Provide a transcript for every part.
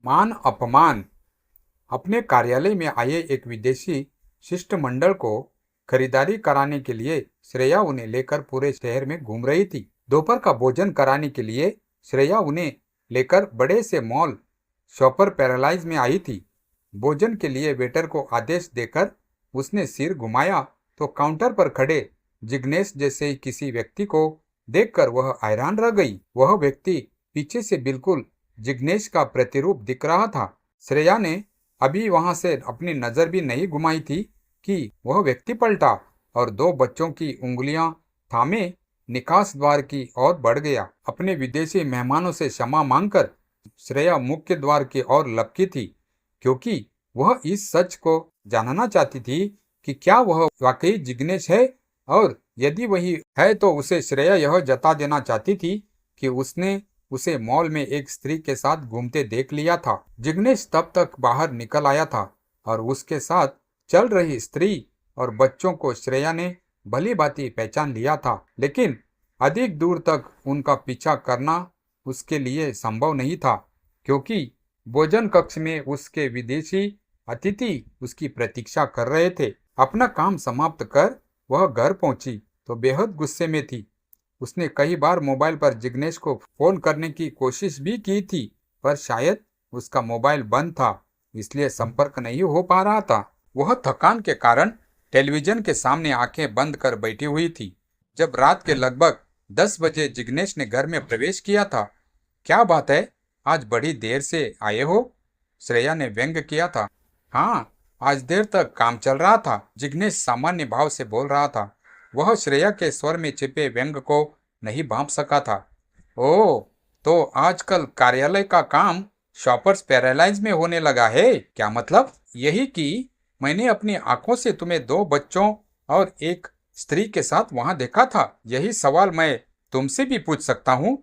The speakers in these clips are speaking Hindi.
मान अपमान। अपने कार्यालय में आए एक विदेशी शिष्टमंडल को खरीदारी कराने के लिए श्रेया उन्हें लेकर पूरे शहर में घूम रही थी। दोपहर का भोजन कराने के लिए श्रेया उन्हें लेकर बड़े से मॉल शॉपर पैराडाइज में आई थी। भोजन के लिए वेटर को आदेश देकर उसने सिर घुमाया तो काउंटर पर खड़े जिग्नेश जैसे ही किसी व्यक्ति को देखकर वह हैरान रह गई। वह व्यक्ति पीछे से बिल्कुल जिग्नेश का प्रतिरूप दिख रहा था। श्रेया ने अभी वहां से अपनी नजर भी नहीं घुमाई थी कि वह व्यक्ति पलटा और दो बच्चों की उंगलियां थामे निकास द्वार की ओर बढ़ गया। अपने विदेशी मेहमानों से क्षमा मांगकर श्रेया मुख्य द्वार की ओर लपकी थी, क्योंकि वह इस सच को जानना चाहती थी कि क्या वह वाकई जिग्नेश है, और यदि वही है तो उसे श्रेया यह जता देना चाहती थी कि उसने उसे मॉल में एक स्त्री के साथ घूमते देख लिया था। जिग्नेश तब तक बाहर निकल आया था और उसके साथ चल रही स्त्री और बच्चों को श्रेया ने भली भांति पहचान लिया था, लेकिन अधिक दूर तक उनका पीछा करना उसके लिए संभव नहीं था, क्योंकि भोजन कक्ष में उसके विदेशी अतिथि उसकी प्रतीक्षा कर रहे थे। अपना काम समाप्त कर वह घर पहुंची तो बेहद गुस्से में थी। उसने कई बार मोबाइल पर जिग्नेश को फोन करने की कोशिश भी की थी, पर शायद उसका मोबाइल बंद था, इसलिए संपर्क नहीं हो पा रहा था। वह थकान के कारण टेलीविजन के सामने आंखें बंद कर बैठी हुई थी। जब रात के लगभग 10 बजे जिग्नेश ने घर में प्रवेश किया था। क्या बात है, आज बड़ी देर से आए हो? श्रेया ने व्यंग किया था। हाँ, आज देर तक काम चल रहा था, जिग्नेश सामान्य भाव से बोल रहा था। वह श्रेया के स्वर में छिपे व्यंग को नहीं भांप सका था। ओह, तो आजकल कार्यालय का काम शॉपर्स पैराडाइज में होने लगा है क्या? मतलब यही कि मैंने अपनी आंखों से तुम्हें दो बच्चों और एक स्त्री के साथ वहां देखा था। यही सवाल मैं तुमसे भी पूछ सकता हूँ,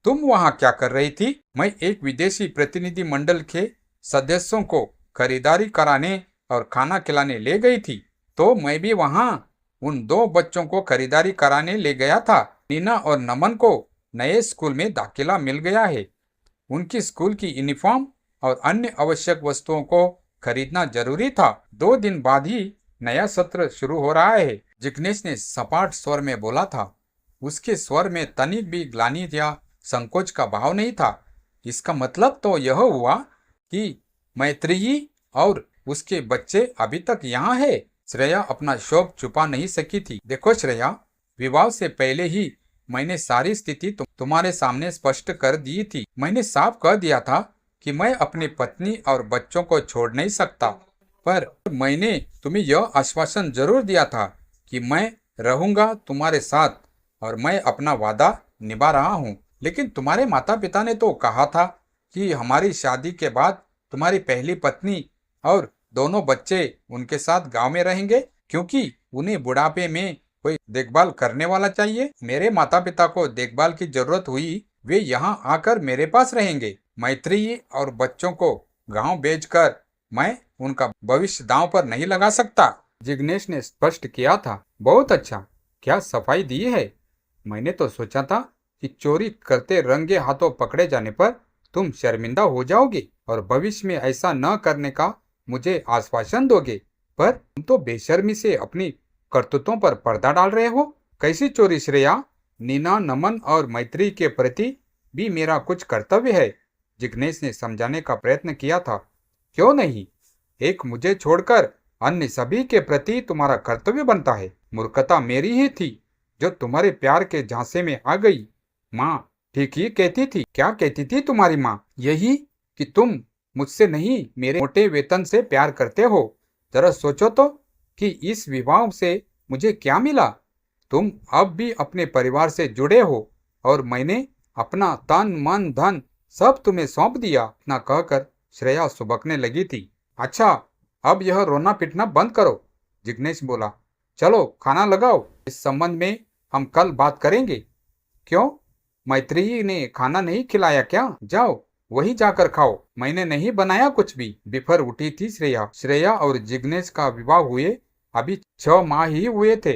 तुम वहां क्या कर रही थी? मैं एक विदेशी प्रतिनिधि मंडल के सदस्यों को खरीदारी कराने और खाना खिलाने ले गई थी, तो मैं भी वहां उन दो बच्चों को खरीदारी कराने ले गया था। नीना और नमन को नए स्कूल में दाखिला मिल गया है। उनकी स्कूल की यूनिफॉर्म और अन्य आवश्यक वस्तुओं को खरीदना जरूरी था। 2 दिन बाद ही नया सत्र शुरू हो रहा है, जिग्नेश ने सपाट स्वर में बोला था। उसके स्वर में तनिक भी ग्लानि या संकोच का भाव नहीं था। इसका मतलब तो यह हुआ कि मैत्रेयी और उसके बच्चे अभी तक यहाँ है। श्रेया अपना शोक छुपा नहीं सकी थी। देखो श्रेया, विवाह से पहले ही मैंने सारी स्थिति तुम्हारे सामने स्पष्ट कर दी थी। मैंने साफ कह दिया था कि मैं अपनी पत्नी और बच्चों को छोड़ नहीं सकता, पर मैंने तुम्हें यह आश्वासन जरूर दिया था कि मैं रहूंगा तुम्हारे साथ, और मैं अपना वादा निभा रहा हूँ। लेकिन तुम्हारे माता पिता ने तो कहा था कि हमारी शादी के बाद तुम्हारी पहली पत्नी और दोनों बच्चे उनके साथ गांव में रहेंगे, क्योंकि उन्हें बुढ़ापे में कोई देखभाल करने वाला चाहिए। मेरे माता पिता को देखभाल की जरूरत हुई, वे यहाँ आकर मेरे पास रहेंगे। मैत्रेयी और बच्चों को गांव भेजकर मैं उनका भविष्य दांव पर नहीं लगा सकता, जिग्नेश ने स्पष्ट किया था। बहुत अच्छा, क्या सफाई दी है। मैंने तो सोचा था कि चोरी करते रंगे हाथों पकड़े जाने पर तुम शर्मिंदा हो जाओगे और भविष्य में ऐसा न करने का मुझे आश्वासन दोगे, पर तुम तो बेशर्मी से अपनी करतूतों पर पर्दा डाल रहे हो। कैसी चोरी श्रेया? नीना, नमन और मैत्री के प्रति भी मेरा कुछ कर्तव्य है, जिग्नेश ने समझाने का प्रयत्न किया था। क्यों नहीं? एक मुझे छोड़कर अन्य सभी के प्रति तुम्हारा कर्तव्य बनता है। मूर्खता मेरी ही थी जो तुम्हारे प्यार के झांसे में आ गई। माँ ठीक ही कहती थी। क्या कहती थी तुम्हारी माँ? यही कि तुम मुझसे नहीं, मेरे मोटे वेतन से प्यार करते हो। जरा सोचो तो कि इस विवाह से मुझे क्या मिला। तुम अब भी अपने परिवार से जुड़े हो और मैंने अपना तन मन धन सब तुम्हें सौंप दिया। इतना कहकर श्रेया सुबकने लगी थी। अच्छा, अब यह रोना पिटना बंद करो, जिग्नेश बोला। चलो खाना लगाओ, इस संबंध में हम कल बात करेंगे। क्यों, मैत्रेयी ने खाना नहीं खिलाया क्या? जाओ वही जाकर खाओ, मैंने नहीं बनाया कुछ भी। बिफर उठी थी श्रेया। श्रेया और जिग्नेश का विवाह हुए अभी 6 माह ही हुए थे।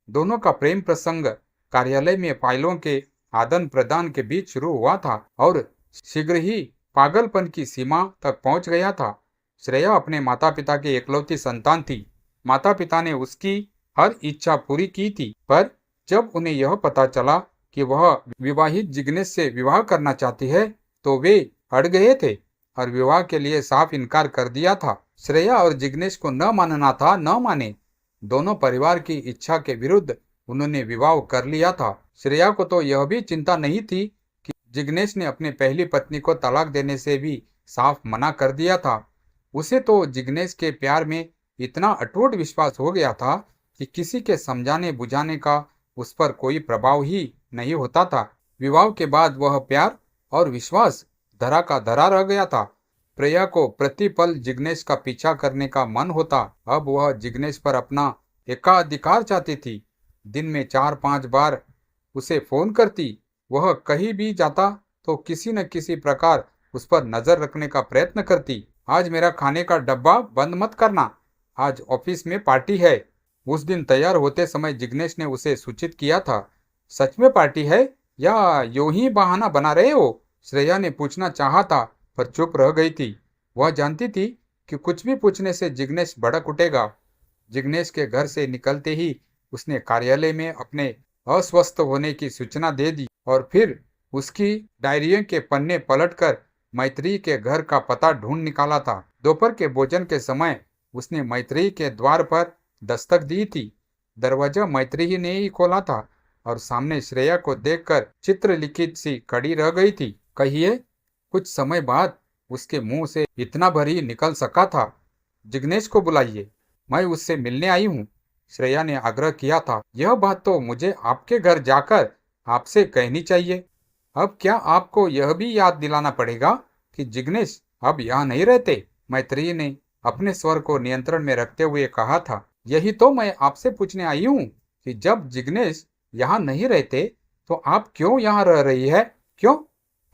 दोनों का प्रेम प्रसंग कार्यालय में फाइलों के आदान प्रदान के बीच शुरू हुआ था और शीघ्र ही पागलपन की सीमा तक पहुंच गया था। श्रेया अपने माता पिता की इकलौती संतान थी। माता पिता ने उसकी हर इच्छा पूरी की थी, पर जब उन्हें यह पता चला कि वह विवाहित जिग्नेश से विवाह करना चाहती है, तो वे अड़ गए थे और विवाह के लिए साफ इनकार कर दिया था। श्रेया और जिग्नेश को न मानना था, न माने। दोनों परिवार की इच्छा के विरुद्ध उन्होंने विवाह कर लिया था। श्रेया को तो यह भी चिंता नहीं थी कि जिग्नेश ने अपनी पहली पत्नी को तलाक देने से भी साफ मना कर दिया था। उसे तो जिग्नेश के प्यार में इतना अटूट विश्वास हो गया था कि किसी के समझाने बुझाने का उस पर कोई प्रभाव ही नहीं होता था। विवाह के बाद वह प्यार और विश्वास धरा का धरा रह गया था। प्रिया को प्रतिपल जिग्नेश का पीछा करने का मन होता। अब वह जिग्नेश पर अपना एकाधिकार चाहती थी। दिन में 4-5 बार उसे फोन करती। वह कहीं भी जाता तो किसी न किसी प्रकार उस पर नजर रखने का प्रयत्न करती। आज मेरा खाने का डब्बा बंद मत करना, आज ऑफिस में पार्टी है। उस दिन तैयार होते समय जिग्नेश ने उसे सूचित किया था। सच में पार्टी है या यूं ही बहाना बना रहे हो? श्रेया ने पूछना चाहा था, पर चुप रह गई थी। वह जानती थी कि कुछ भी पूछने से जिग्नेश भड़क उठेगा। जिग्नेश के घर से निकलते ही उसने कार्यालय में अपने अस्वस्थ होने की सूचना दे दी और फिर उसकी डायरियों के पन्ने पलटकर मैत्री के घर का पता ढूंढ निकाला था। दोपहर के भोजन के समय उसने मैत्री के द्वार पर दस्तक दी थी। दरवाजा मैत्री ही ने ही खोला था और सामने श्रेया को देखकर चित्रलिखित सी खड़ी रह गई थी। कहिए। कुछ समय बाद उसके मुंह से इतना भरी निकल सका था, जिग्नेश को बुलाइए, मैं उससे मिलने आई हूँ। श्रेया ने आग्रह किया था। यह बात तो मुझे आपके घर जाकर आपसे कहनी चाहिए। अब क्या आपको यह भी याद दिलाना पड़ेगा कि जिग्नेश अब यहाँ नहीं रहते? मैत्री ने अपने स्वर को नियंत्रण में रखते हुए कहा था। यही तो मैं आपसे पूछने आई हूँ कि जब जिग्नेश यहाँ नहीं रहते तो आप क्यों यहाँ रह रही है? क्यों?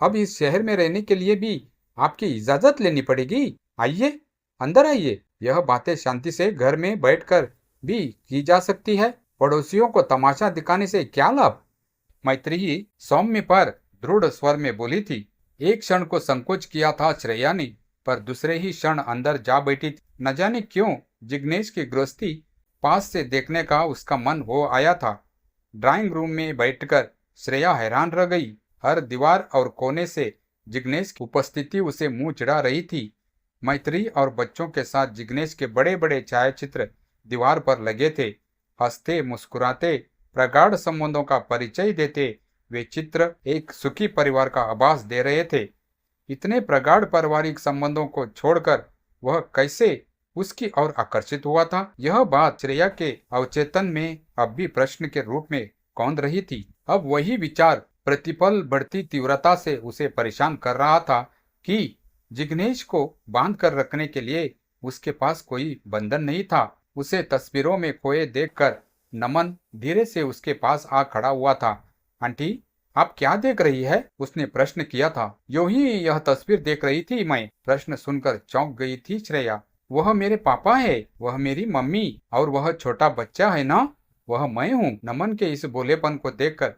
अब इस शहर में रहने के लिए भी आपकी इजाजत लेनी पड़ेगी। आइए, अंदर आइए। यह बातें शांति से घर में बैठकर भी की जा सकती है। पड़ोसियों को तमाशा दिखाने से क्या लाभ? मैत्री सौम्य पर दृढ़ स्वर में बोली थी। एक क्षण को संकोच किया था श्रेया ने, पर दूसरे ही क्षण अंदर जा बैठी थी। न जाने क्यों जिग्नेश की गृहस्थी पास से देखने का उसका मन हो आया था। ड्राइंग रूम में बैठकर श्रेया हैरान रह गई। हर दीवार और कोने से जिग्नेश की उपस्थिति उसे मुंह चिढ़ा रही थी। मैत्री और बच्चों के साथ जिग्नेश के बड़े बड़े छायाचित्र दीवार पर लगे थे। हंसते मुस्कुराते प्रगाढ़ संबंधों का परिचय देते वे चित्र एक सुखी परिवार का आभास दे रहे थे। इतने प्रगाढ़ पारिवारिक संबंधों को छोड़कर वह कैसे उसकी ओर आकर्षित हुआ था? यह बात श्रेया के अवचेतन में अब भी प्रश्न के रूप में कौंध रही थी। अब वही विचार प्रतिपल बढ़ती तीव्रता से उसे परेशान कर रहा था कि जिग्नेश को बांध कर रखने के लिए उसके पास कोई बंधन नहीं था। उसे तस्वीरों में खोए देखकर नमन धीरे से उसके पास आ खड़ा हुआ था। आंटी, आप क्या देख रही है? उसने प्रश्न किया था। यूं ही यह तस्वीर देख रही थी मैं। प्रश्न सुनकर चौंक गई थी श्रेया। वह मेरे पापा है, वह मेरी मम्मी और वह छोटा बच्चा है ना, वह मैं हूँ। नमन के इस बोलेपन को देखकर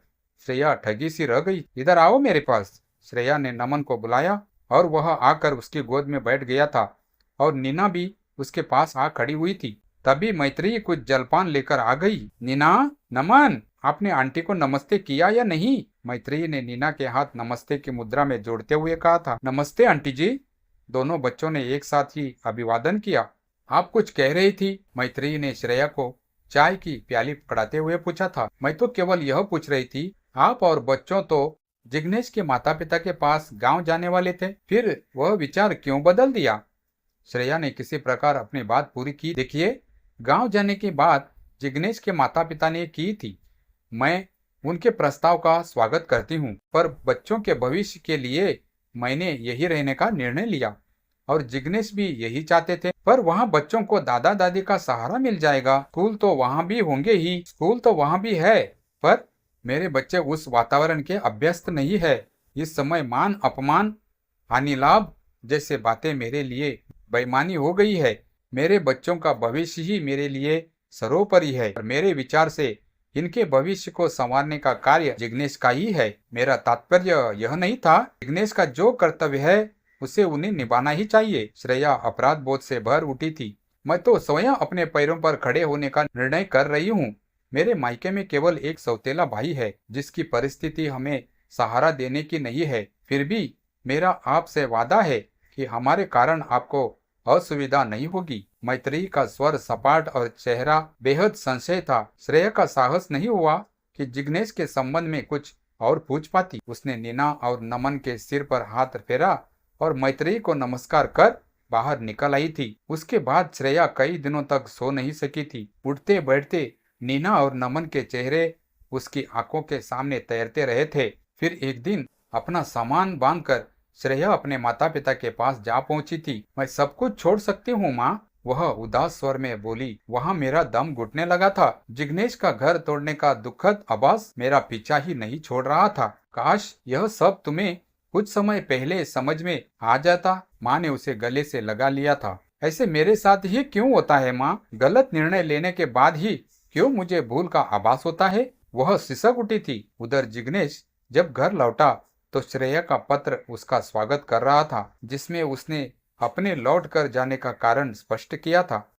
श्रेया ठगी सी रह गई। इधर आओ मेरे पास। श्रेया ने नमन को बुलाया और वह आकर उसकी गोद में बैठ गया था और नीना भी उसके पास आ खड़ी हुई थी। तभी मैत्री कुछ जलपान लेकर आ गई। नीना, नमन, आपने आंटी को नमस्ते किया या नहीं? मैत्री ने नीना के हाथ नमस्ते की मुद्रा में जोड़ते हुए कहा था। नमस्ते आंटी जी। दोनों बच्चों ने एक साथ ही अभिवादन किया। आप कुछ कह रही थी? मैत्री ने श्रेया को चाय की प्याली पकड़ाते हुए पूछा था। मैं तो केवल यह पूछ रही थी, आप और बच्चों तो जिग्नेश के माता पिता के पास गांव जाने वाले थे, फिर वह विचार क्यों बदल दिया? श्रेया ने किसी प्रकार अपनी बात पूरी की। देखिए, गांव जाने की बात जिग्नेश के माता पिता ने की थी। मैं उनके प्रस्ताव का स्वागत करती हूँ, पर बच्चों के भविष्य के लिए मैंने यही रहने का निर्णय लिया और जिग्नेश भी यही चाहते थे। पर वहाँ बच्चों को दादा दादी का सहारा मिल जाएगा। स्कूल तो वहाँ भी होंगे ही। स्कूल तो वहाँ भी है, पर मेरे बच्चे उस वातावरण के अभ्यस्त नहीं है। इस समय मान अपमान, हानि लाभ जैसे बातें मेरे लिए बेईमानी हो गई है। मेरे बच्चों का भविष्य ही मेरे लिए सर्वोपरि है और मेरे विचार से इनके भविष्य को संवारने का कार्य जिग्नेश का ही है। मेरा तात्पर्य यह नहीं था। जिग्नेश का जो कर्तव्य है उसे उन्हें निभाना ही चाहिए। श्रेया अपराध बोध से भर उठी थी। मैं तो स्वयं अपने पैरों पर खड़े होने का निर्णय कर रही हूँ। मेरे मायके में केवल एक सौतेला भाई है जिसकी परिस्थिति हमें सहारा देने की नहीं है। फिर भी मेरा आपसे वादा है कि हमारे कारण आपको असुविधा नहीं होगी। मैत्रेयी का स्वर सपाट और चेहरा बेहद संशय था। श्रेया का साहस नहीं हुआ कि जिग्नेश के संबंध में कुछ और पूछ पाती। उसने नीना और नमन के सिर पर हाथ फेरा और मैत्रेयी को नमस्कार कर बाहर निकल आई थी। उसके बाद श्रेया कई दिनों तक सो नहीं सकी थी। उठते बैठते नीना और नमन के चेहरे उसकी आंखों के सामने तैरते रहे थे। फिर एक दिन अपना सामान बांधकर श्रेया अपने माता पिता के पास जा पहुंची थी। मैं सब कुछ छोड़ सकती हूँ माँ, वह उदास स्वर में बोली। वहाँ मेरा दम घुटने लगा था। जिग्नेश का घर तोड़ने का दुखद आभास मेरा पीछा ही नहीं छोड़ रहा था। काश यह सब तुम्हें कुछ समय पहले समझ में आ जाता। माँ ने उसे गले से लगा लिया था। ऐसे मेरे साथ ही क्यों होता है माँ? गलत निर्णय लेने के बाद ही क्यों मुझे भूल का आभास होता है? वह सिसक उठी थी। उधर जिग्नेश जब घर लौटा तो श्रेया का पत्र उसका स्वागत कर रहा था, जिसमें उसने अपने लौट कर जाने का कारण स्पष्ट किया था।